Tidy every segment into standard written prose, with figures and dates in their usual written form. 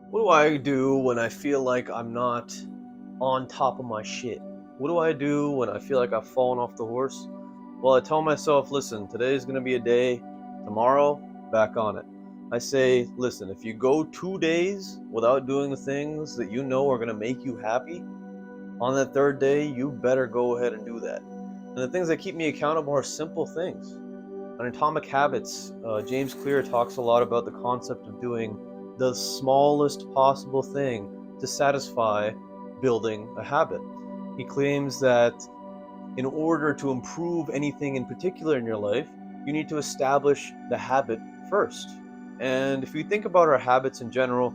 What do I do when I feel like I'm not on top of my shit? What do I do when I feel like I've fallen off the horse? Well, I tell myself, listen, today's going to be a day, tomorrow, back on it. I say, listen, if you go 2 days without doing the things that you know are going to make you happy, on that third day, you better go ahead and do that. And the things that keep me accountable are simple things. On Atomic Habits, James Clear talks a lot about the concept of doing the smallest possible thing to satisfy building a habit. He claims that in order to improve anything in particular in your life, you need to establish the habit first. And if you think about our habits in general,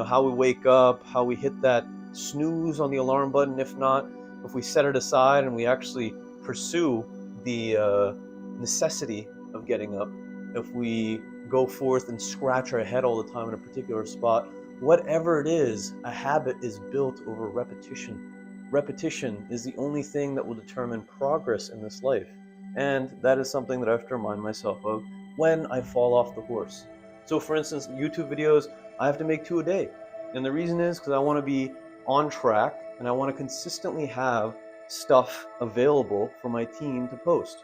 how we wake up, how we hit that snooze on the alarm button, if not, if we set it aside and we actually pursue the necessity of getting up, if we go forth and scratch our head all the time in a particular spot, whatever it is, a habit is built over repetition. Repetition is the only thing that will determine progress in this life. And that is something that I have to remind myself of when I fall off the horse. So, for instance, YouTube videos, I have to make 2 a day. And the reason is because I want to be on track and I want to consistently have stuff available for my team to post.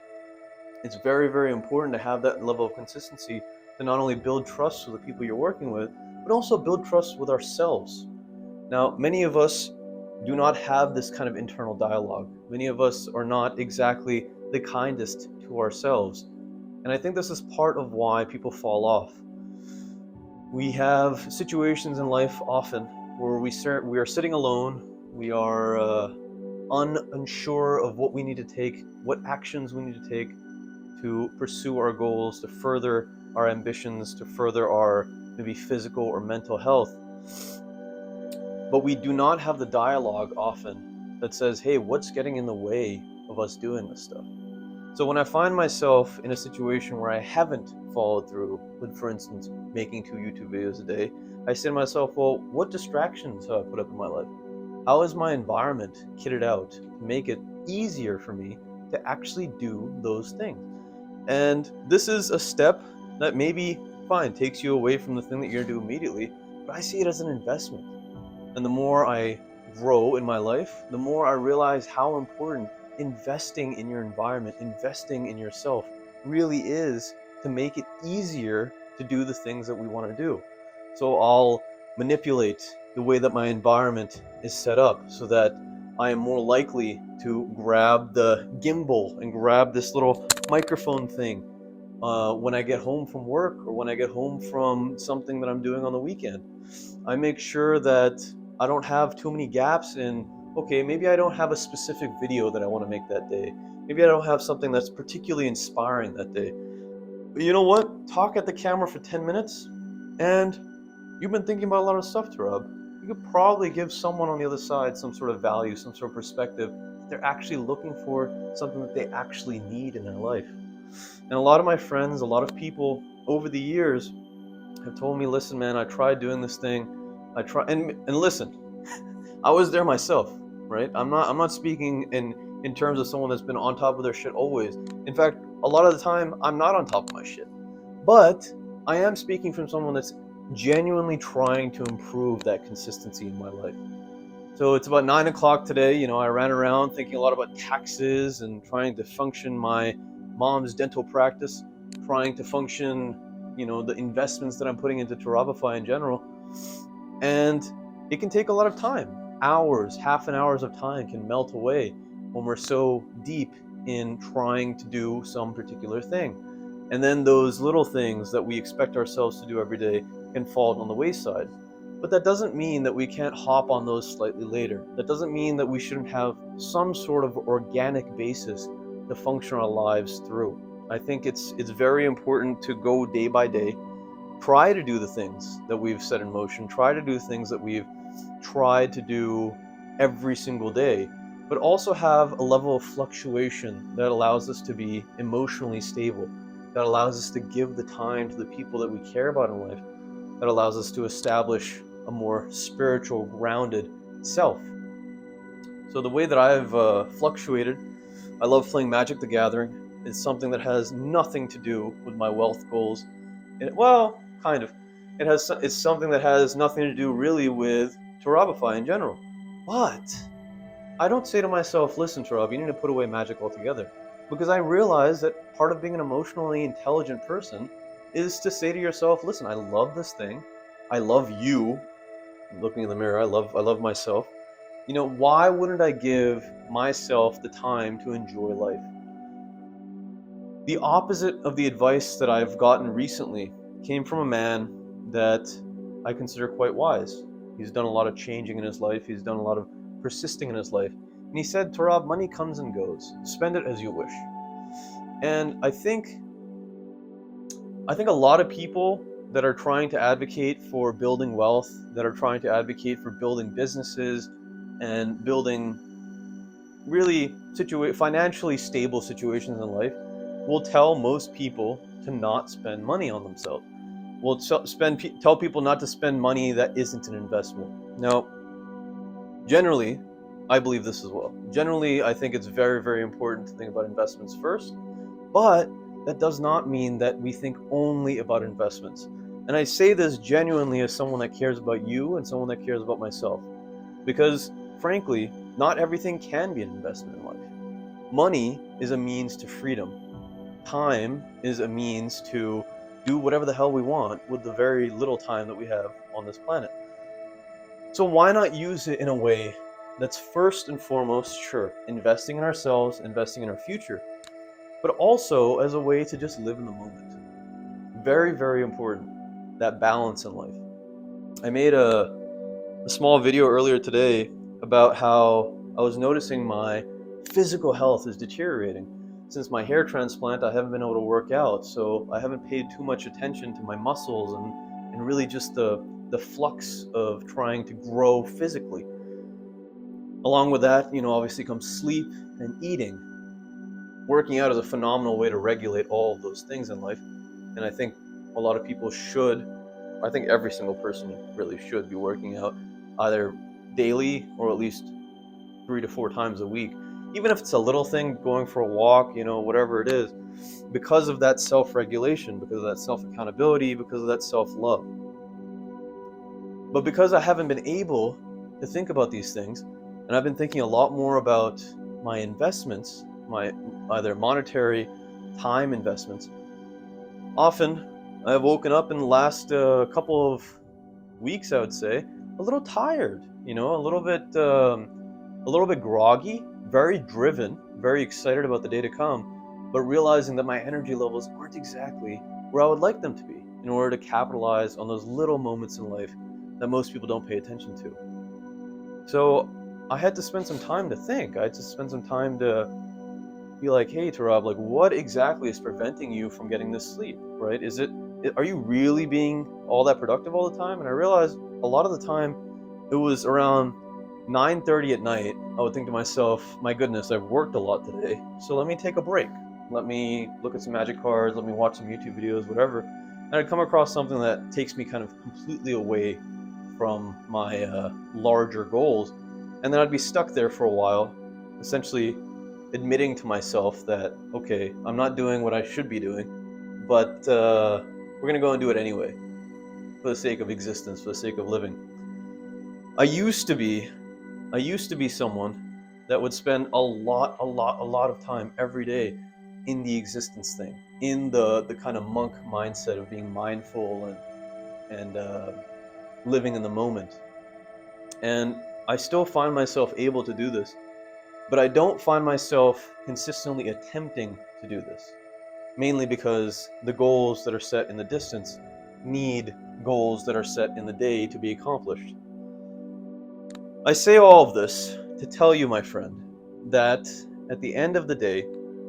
It's very, very important to have that level of consistency to not only build trust with the people you're working with, but also build trust with ourselves. Now, many of us do not have this kind of internal dialogue. Many of us are not exactly the kindest to ourselves. And I think this is part of why people fall off. We have situations in life often where we are sitting alone, we are unsure of what we need to take, what actions we need to take to pursue our goals, to further our ambitions, to further our maybe physical or mental health. But we do not have the dialogue often that says, hey, what's getting in the way of us doing this stuff? So when I find myself in a situation where I haven't followed through with, for instance, making 2 YouTube videos a day, I say to myself, well, what distractions have I put up in my life? How is my environment kitted out to make it easier for me to actually do those things? And this is a step that maybe, fine, takes you away from the thing that you're going to do immediately, but I see it as an investment. And the more I grow in my life, the more I realize how important investing in your environment, investing in yourself really is to make it easier to do the things that we want to do. So I'll manipulate the way that my environment is set up so that I am more likely to grab the gimbal and grab this little microphone thing when I get home from work or when I get home from something that I'm doing on the weekend. I make sure that I don't have too many gaps in, okay, maybe I don't have a specific video that I want to make that day. Maybe I don't have something that's particularly inspiring that day. But you know what? Talk at the camera for 10 minutes and you've been thinking about a lot of stuff, Tarab. You could probably give someone on the other side some sort of value, some sort of perspective. They're actually looking for something that they actually need in their life. And a lot of my friends, a lot of people over the years have told me, listen, man, I tried doing this thing. And listen, I was there myself, right? I'm not speaking in terms of someone that's been on top of their shit always. In fact, a lot of the time I'm not on top of my shit. But I am speaking from someone that's genuinely trying to improve that consistency in my life. So it's about 9 o'clock today. I ran around thinking a lot about taxes and trying to function my mom's dental practice, trying to function, the investments that I'm putting into Terabify in general. And it can take a lot of time. Hours, half an hours of time can melt away when we're so deep in trying to do some particular thing. And then those little things that we expect ourselves to do every day can fall on the wayside. But that doesn't mean that we can't hop on those slightly later. That doesn't mean that we shouldn't have some sort of organic basis to function our lives through. I think it's very important to go day by day, try to do the things that we've set in motion, try to do things that we've tried to do every single day, but also have a level of fluctuation that allows us to be emotionally stable, that allows us to give the time to the people that we care about in life, that allows us to establish a more spiritual, grounded self. So the way that I've fluctuated, I love playing Magic the Gathering. It's something that has nothing to do with my wealth goals. Well, kind of. It's something that has nothing to do really with Tarabify in general. But I don't say to myself, listen, Tarab, you need to put away magic altogether. Because I realize that part of being an emotionally intelligent person is to say to yourself, listen, I love this thing. I love you. Looking in the mirror, I love myself. Why wouldn't I give myself the time to enjoy life? The opposite of the advice that I've gotten recently came from a man that I consider quite wise. He's done a lot of changing in his life, he's done a lot of persisting in his life. And he said, Tarab, money comes and goes. Spend it as you wish. And I think a lot of people that are trying to advocate for building wealth, that are trying to advocate for building businesses and building really financially stable situations in life, will tell most people to not spend money on themselves. Will tell people not to spend money that isn't an investment. Now, generally, I believe this as well. Generally, I think it's very, very important to think about investments first, but that does not mean that we think only about investments. And I say this genuinely as someone that cares about you and someone that cares about myself. Because, frankly, not everything can be an investment in life. Money is a means to freedom. Time is a means to do whatever the hell we want with the very little time that we have on this planet. So why not use it in a way that's first and foremost, sure, investing in ourselves, investing in our future, but also as a way to just live in the moment. Very, very important, that balance in life. I made a small video earlier today about how I was noticing my physical health is deteriorating. Since my hair transplant, I haven't been able to work out, so I haven't paid too much attention to my muscles and really just the flux of trying to grow physically. Along with that, obviously comes sleep and eating. Working out is a phenomenal way to regulate all of those things in life, and I think a lot of people should. I think every single person really should be working out either daily or at least 3 to 4 times a week. Even if it's a little thing, going for a walk, whatever it is, because of that self-regulation, because of that self-accountability, because of that self-love. But because I haven't been able to think about these things, and I've been thinking a lot more about my investments, my either monetary, time investments, often I've woken up in the last couple of weeks, I would say, a little tired, a little bit groggy, very driven, very excited about the day to come, but realizing that my energy levels aren't exactly where I would like them to be in order to capitalize on those little moments in life that most people don't pay attention to. So I had to spend some time to think. I had to spend some time to be like, hey, Tarab, like, what exactly is preventing you from getting this sleep, right? Are you really being all that productive all the time? And I realized a lot of the time it was around 9:30 at night. I would think to myself, my goodness, I've worked a lot today, so let me take a break. Let me look at some magic cards, let me watch some YouTube videos, whatever. And I'd come across something that takes me kind of completely away from my larger goals. And then I'd be stuck there for a while, essentially admitting to myself that, okay, I'm not doing what I should be doing, but we're going to go and do it anyway, for the sake of existence, for the sake of living. I used to be someone that would spend a lot of time every day in the existence thing, in the kind of monk mindset of being mindful and living in the moment. And I still find myself able to do this, but I don't find myself consistently attempting to do this, mainly because the goals that are set in the distance need goals that are set in the day to be accomplished. I say all of this to tell you, my friend, that at the end of the day,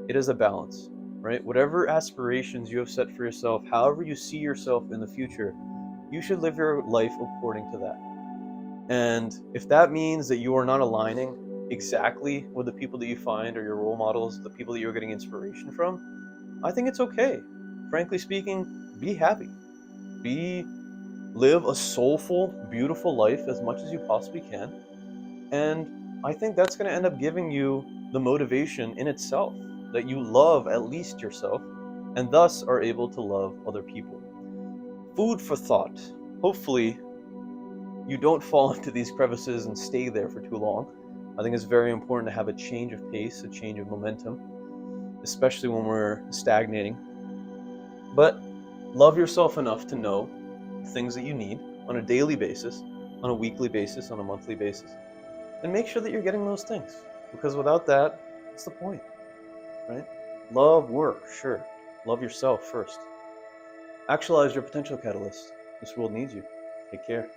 it is a balance, right? Whatever aspirations you have set for yourself, however you see yourself in the future, you should live your life according to that. And if that means that you are not aligning exactly with the people that you find or your role models, the people that you're getting inspiration from, I think it's okay. Frankly speaking, be happy. Live a soulful, beautiful life as much as you possibly can. And I think that's going to end up giving you the motivation in itself that you love at least yourself and thus are able to love other people. Food for thought. Hopefully, you don't fall into these crevices and stay there for too long. I think it's very important to have a change of pace, a change of momentum, especially when we're stagnating. But love yourself enough to know the things that you need on a daily basis, on a weekly basis, on a monthly basis, and make sure that you're getting those things. Because without that, what's the point, right? Love work, sure. Love yourself first. Actualize your potential catalyst. This world needs you. Take care.